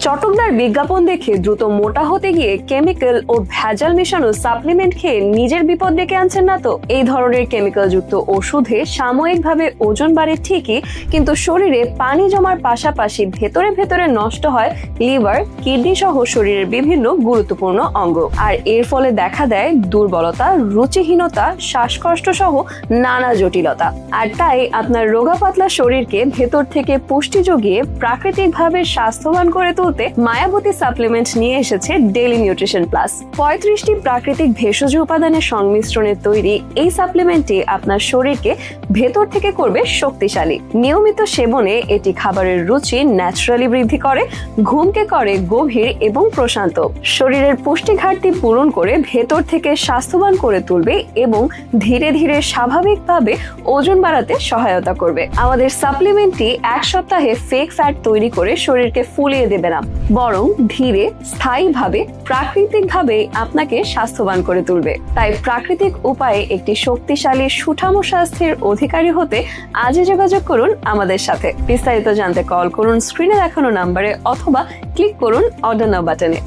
চটকদার বিজ্ঞাপন দেখে দ্রুত মোটা হতে গিয়ে কেমিক্যাল ও ভেজাল মেশানো সাপ্লিমেন্ট খেয়ে নিজের বিপদ ডেকে আনছেন না তো? এই ধরনের কেমিক্যাল যুক্ত ওষুধে সাময়িকভাবে ওজন বাড়ে ঠিকই, কিন্তু শরীরে পানি জমার পাশাপাশি ভেতরে ভেতরে নষ্ট হয় লিভার, কিডনি সহ শরীরের বিভিন্ন গুরুত্বপূর্ণ অঙ্গ। আর এর ফলে দেখা দেয় দুর্বলতা, রুচিহীনতা, শ্বাসকষ্ট সহ নানা জটিলতা। আর তাই আপনার রোগা পাতলা শরীরকে ভেতর থেকে পুষ্টি জুগিয়ে প্রাকৃতিকভাবে স্বাস্থ্যবান করে তুলতে মায়াবতী সাপ্লিমেন্ট নিয়ে এসেছে ডেইলি নিউট্রিশন প্লাস। 35টি প্রাকৃতিক ভেষজ উপাদানের সংমিশ্রণে তৈরি এই সাপ্লিমেন্টটি আপনার শরীরকে ভেতর থেকে করবে শক্তিশালী। নিয়মিত সেবনে এটি খাবারের রুচি ন্যাচারালি বৃদ্ধি করে, ঘুমকে করে গভীর এবং প্রশান্ত, শরীরের পুষ্টি ঘাটতি পূরণ করে ভেতর থেকে স্বাস্থ্যবান করে তুলবে এবং ধীরে ধীরে স্বাভাবিকভাবে ওজন বাড়াতে সহায়তা করবে। আমাদের সাপ্লিমেন্টটি এক সপ্তাহে ফেক ফ্যাট তৈরি করে শরীরকে ফুলিয়ে দেবে না, বরং ধীরে স্থায়ীভাবে প্রাকৃতিকভাবে আপনাকে স্বাস্থ্যবান করে তুলবে। তাই প্রাকৃতিক উপায়ে একটি শক্তিশালী সুঠামো স্বাস্থ্যের অধিকারী হতে আজই যোগাযোগ করুন আমাদের সাথে। বিস্তারিত জানতে কল করুন স্ক্রিনে দেখানো নাম্বারে অথবা ক্লিক করুন অর্ডার নাও বাটনে।